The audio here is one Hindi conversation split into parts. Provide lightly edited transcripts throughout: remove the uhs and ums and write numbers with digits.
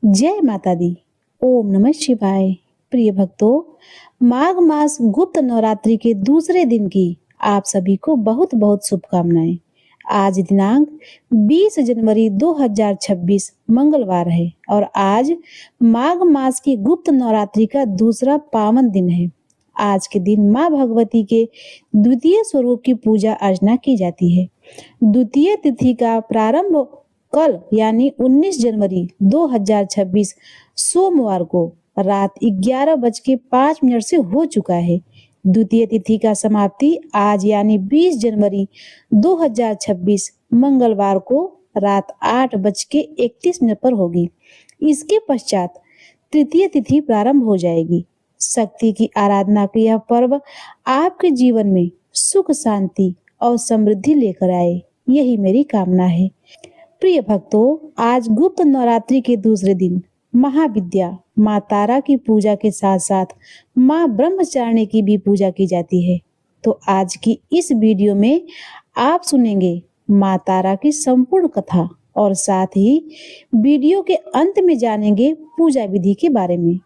जय माता दी। ओम नमः शिवाय। प्रिय भक्तों, माघ मास गुप्त नवरात्रि के दूसरे दिन की आप सभी को बहुत बहुत शुभकामनाएं। आज दिनांक 20 जनवरी 2026 मंगलवार है और आज माघ मास की गुप्त नवरात्रि का दूसरा पावन दिन है। आज के दिन माँ भगवती के द्वितीय स्वरूप की पूजा अर्चना की जाती है। द्वितीय तिथि का प्रारंभ कल यानी 19 जनवरी 2026 सोमवार को रात 11:05 से हो चुका है। द्वितीय तिथि का समाप्ति आज यानी 20 जनवरी 2026 मंगलवार को रात 8:31 पर होगी। इसके पश्चात तृतीय तिथि प्रारंभ हो जाएगी। शक्ति की आराधना का यह पर्व आपके जीवन में सुख, शांति और समृद्धि लेकर आए, यही मेरी कामना है। प्रिय भक्तों, आज गुप्त नवरात्रि के दूसरे दिन महाविद्या माँ तारा की पूजा के साथ साथ माँ ब्रह्मचारिणी की भी पूजा की जाती है। तो आज की इस वीडियो में आप सुनेंगे माँ तारा की संपूर्ण कथा और साथ ही वीडियो के अंत में जानेंगे पूजा विधि के बारे में।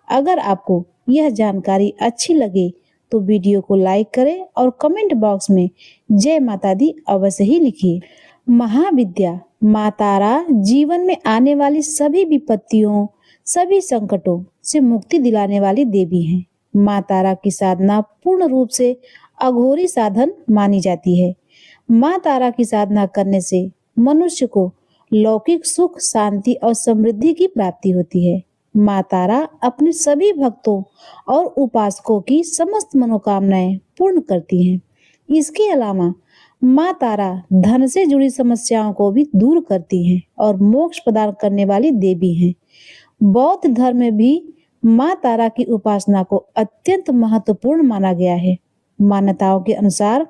अगर आपको यह जानकारी अच्छी लगे तो वीडियो को लाइक करें और कमेंट बॉक्स में जय माता दी अवश्य ही लिखिए। महाविद्या माँ तारा जीवन में आने वाली सभी विपत्तियों, सभी संकटों से मुक्ति दिलाने वाली देवी हैं। माँ तारा की साधना पूर्ण रूप से अघोरी साधन मानी जाती है। माँ तारा की साधना करने से मनुष्य को लौकिक सुख, शांति और समृद्धि की प्राप्ति होती है। माँ तारा अपने सभी भक्तों और उपासकों की समस्त मनोकामनाएं पूर्ण करती हैं। इसके अलावा माँ तारा धन से जुड़ी समस्याओं को भी दूर करती हैं और मोक्ष प्रदान करने वाली देवी हैं। बौद्ध धर्म में भी माँ तारा की उपासना को अत्यंत महत्वपूर्ण माना गया है। मान्यताओं के अनुसार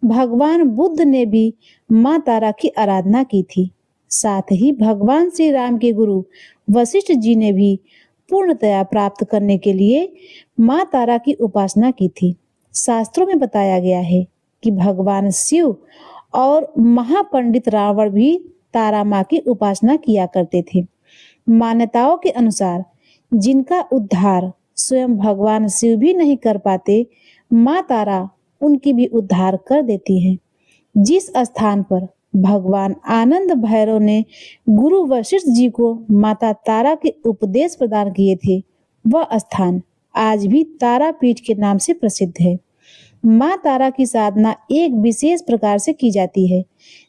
भगवान बुद्ध ने भी माँ तारा की आराधना की थी। साथ ही भगवान श्री राम के गुरु वशिष्ठ जी ने भी पूर्णतया प्राप्त करने के लिए माँ तारा की उपासना की थी। शास्त्रों में बताया गया है कि भगवान शिव और महापंडित रावण भी तारा माँ की उपासना किया करते थे। मान्यताओं के अनुसार जिनका उद्धार स्वयं भगवान शिव भी नहीं कर पाते, माँ तारा उनकी भी उद्धार कर देती हैं। जिस स्थान पर भगवान आनंद भैरव ने गुरु वशिष्ठ जी को माता तारा के उपदेश प्रदान किए थे, वह स्थान आज भी तारापीठ के नाम से प्रसिद्ध है। माँ तारा की साधना एक विशेष प्रकार से की जाती है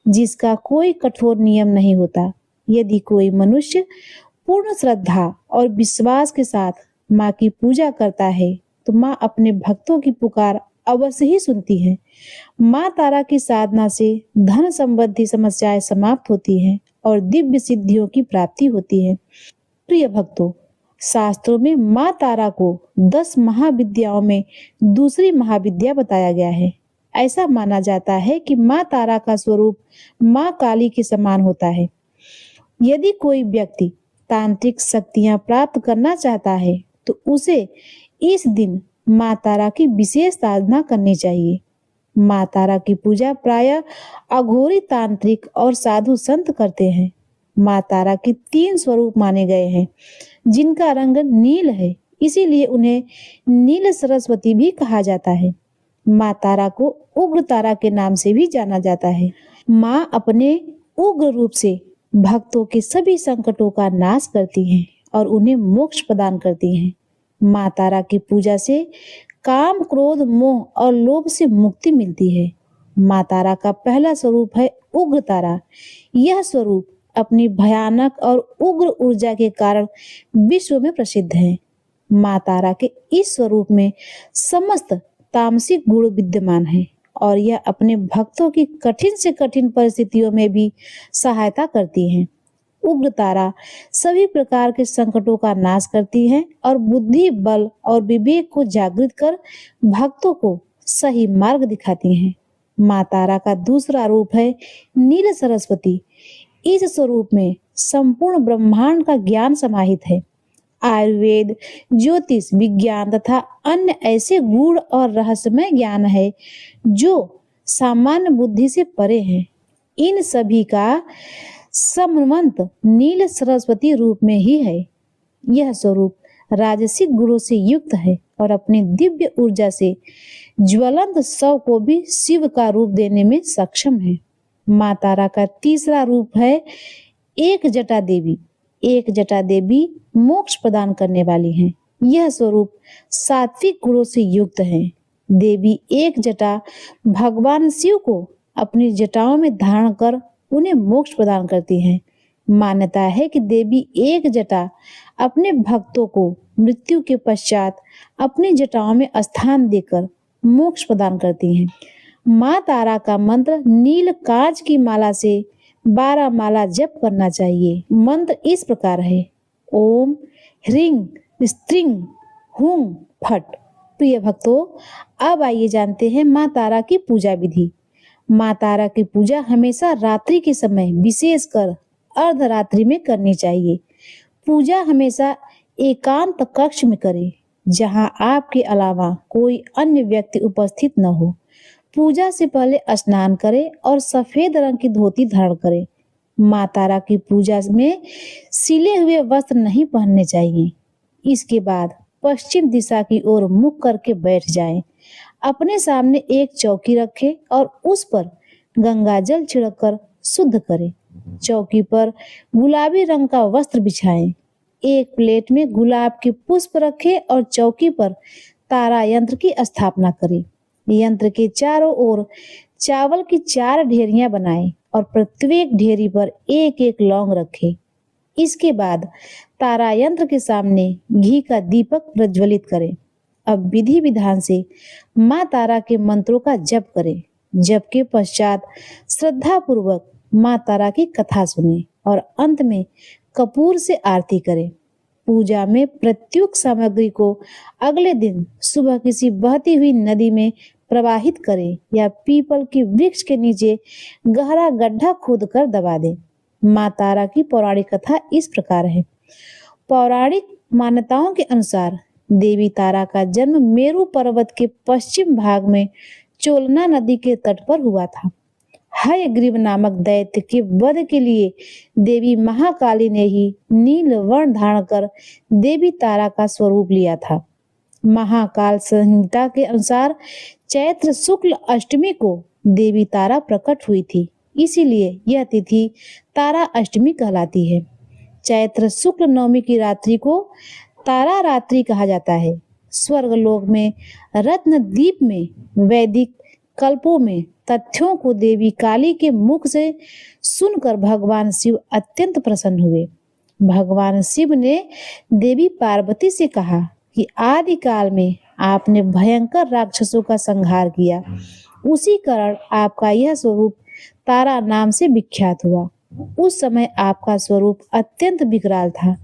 जिसका कोई कठोर नियम नहीं होता। यदि कोई मनुष्य पूर्ण श्रद्धा और विश्वास के साथ माँ की पूजा करता है तो माँ अपने भक्तों की पुकार अवश्य ही सुनती है। माँ तारा की साधना से धन संबंधी समस्याएं समाप्त होती हैं और दिव्य सिद्धियों की प्राप्ति होती है। प्रिय भक्तों, शास्त्रों में माँ तारा को 10 महाविद्याओं में दूसरी महाविद्या बताया गया है। ऐसा माना जाता है कि माँ तारा का स्वरूप माँ काली के समान होता है। यदि कोई व्यक्ति तांत्रिक शक्तियां प्राप्त करना चाहता है तो उसे इस दिन माँ तारा की विशेष साधना करनी चाहिए। माँ तारा की पूजा प्रायः अघोरी, तांत्रिक और साधु संत करते हैं। माँ तारा के 3 स्वरूप माने गए हैं जिनका रंग नील है, इसीलिए उन्हें नील सरस्वती भी कहा जाता है। माँ तारा को उग्र तारा के नाम से भी जाना जाता है। माँ अपने उग्र रूप से भक्तों के सभी संकटों का नाश करती हैं और उन्हें मोक्ष प्रदान करती हैं। माँ तारा की पूजा से काम, क्रोध, मोह और लोभ से मुक्ति मिलती है। माँ तारा का पहला स्वरूप है उग्र तारा। यह स्वरूप अपनी भयानक और उग्र ऊर्जा के कारण विश्व में प्रसिद्ध है। माँ तारा के इस स्वरूप में समस्त तामसिक गुण विद्यमान है और यह अपने भक्तों की कठिन से कठिन परिस्थितियों में भी सहायता करती हैं। उग्र तारा सभी प्रकार के संकटों का नाश करती है और बुद्धि, बल और विवेक को जागृत कर भक्तों को सही मार्ग दिखाती हैं। माँ तारा का दूसरा रूप है नील सरस्वती। इस स्वरूप में संपूर्ण ब्रह्मांड का ज्ञान समाहित है। आयुर्वेद, ज्योतिष, विज्ञान तथा अन्य ऐसे गूढ़ और रहस्यमय ज्ञान है जो सामान्य बुद्धि से परे हैं। इन सभी का समवंत नील सरस्वती रूप में ही है। यह स्वरूप राजसिक गुणों से युक्त है और अपनी दिव्य ऊर्जा से ज्वलंत शव को भी शिव का रूप देने में सक्षम है। माँ तारा का तीसरा रूप है एक जटा देवी। एक जटा देवी मोक्ष प्रदान करने वाली हैं। यह स्वरूप सात्विक गुणों से युक्त है। देवी एक जटा भगवान शिव को अपनी जटाओं में धारण कर उन्हें मोक्ष प्रदान करती हैं। मान्यता है कि देवी एक जटा अपने भक्तों को मृत्यु के पश्चात अपनी जटाओं में स्थान देकर मोक्ष प्रदान करती हैं। माँ तारा का मंत्र नील कांच की माला से 12 माला जप करना चाहिए। मंत्र इस प्रकार है, ओम ह्रीं स्त्रीं हुं फट। प्रिय भक्तों, अब आइए जानते हैं माँ तारा की पूजा विधि। माँ तारा की पूजा हमेशा रात्रि के समय विशेषकर अर्धरात्रि में करनी चाहिए। पूजा हमेशा एकांत कक्ष में करें जहां आपके अलावा कोई अन्य व्यक्ति उपस्थित न हो। पूजा से पहले स्नान करें और सफेद रंग की धोती धारण करें। माँ तारा की पूजा में सिले हुए वस्त्र नहीं पहनने चाहिए। इसके बाद पश्चिम दिशा की ओर मुख करके बैठ जाएं। अपने सामने एक चौकी रखें और उस पर गंगा जल छिड़ककर शुद्ध करें। चौकी पर गुलाबी रंग का वस्त्र बिछाएं। एक प्लेट में गुलाब के पुष्प रखें और चौकी पर तारा यंत्र की स्थापना करें। यंत्र के चारों ओर चावल की 4 ढेरियां बनाएं और प्रत्येक ढेरी पर एक एक लौंग रखें। इसके बाद तारा यंत्र के सामने घी का दीपक प्रज्वलित करें। अब विधि विधान से माँ तारा के मंत्रों का जप करें। जप के पश्चात श्रद्धा पूर्वक माँ तारा की कथा सुने और अंत में कपूर से आरती करें। पूजा में प्रत्युक्त सामग्री को अगले दिन सुबह किसी बहती हुई नदी में प्रवाहित करें या पीपल के वृक्ष के नीचे गहरा गड्ढा खोदकर दबा दें। माँ तारा की पौराणिक कथा इस प्रकार है। पौराणिक मान्यताओं के अनुसार देवी तारा का जन्म मेरु पर्वत के पश्चिम भाग में चोलना नदी के तट पर हुआ था। हयग्रीव नामक दैत्य के वध के लिए देवी महाकाली ने ही नील वर्ण धारण कर देवी तारा का स्वरूप लिया था। महाकाल संहिता के अनुसार चैत्र शुक्ल अष्टमी को देवी तारा प्रकट हुई थी, इसीलिए यह तिथि तारा अष्टमी कहलाती है। चैत्र शुक्ल नवमी की रात्रि को तारा रात्रि कहा जाता है। स्वर्गलोक में रत्न दीप में वैदिक कल्पों में तथ्यों को देवी काली के मुख से सुनकर भगवान शिव अत्यंत प्रसन्न हुए। भगवान शिव ने देवी पार्वती से कहा कि आदि काल में आपने भयंकर राक्षसों का संहार किया, उसी कारण आपका यह स्वरूप तारा नाम से विख्यात हुआ। उस समय आपका स्वरूप अत्यंत विकराल था,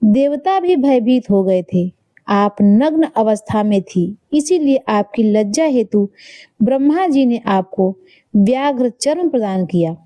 देवता भी भयभीत हो गए थे। आप नग्न अवस्था में थी, इसीलिए आपकी लज्जा हेतु ब्रह्मा जी ने आपको व्याघ्र चर्म प्रदान किया।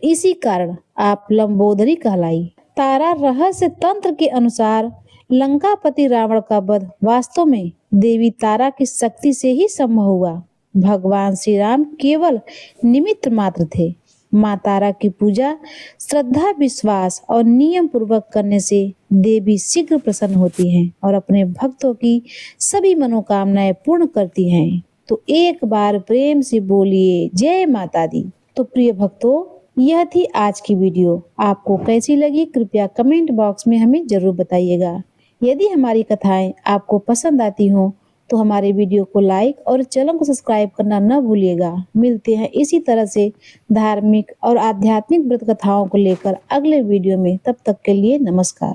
इसी कारण आप लंबोदरी कहलाई। तारा रहस्य तंत्र के अनुसार लंकापति रावण का वध वास्तव में देवी तारा की शक्ति से ही संभव हुआ। भगवान श्री राम केवल निमित्त मात्र थे। माँ तारा की पूजा श्रद्धा, विश्वास और नियम पूर्वक करने से देवी शीघ्र प्रसन्न होती हैं और अपने भक्तों की सभी मनोकामनाएं पूर्ण करती हैं। तो एक बार प्रेम से बोलिए जय माता दी। तो प्रिय भक्तों, यह थी आज की वीडियो। आपको कैसी लगी कृपया कमेंट बॉक्स में हमें जरूर बताइएगा। यदि हमारी कथाएं आपको पसंद आती हों तो हमारे वीडियो को लाइक और चैनल को सब्सक्राइब करना न भूलिएगा। मिलते हैं इसी तरह से धार्मिक और आध्यात्मिक व्रत कथाओं को लेकर अगले वीडियो में। तब तक के लिए नमस्कार।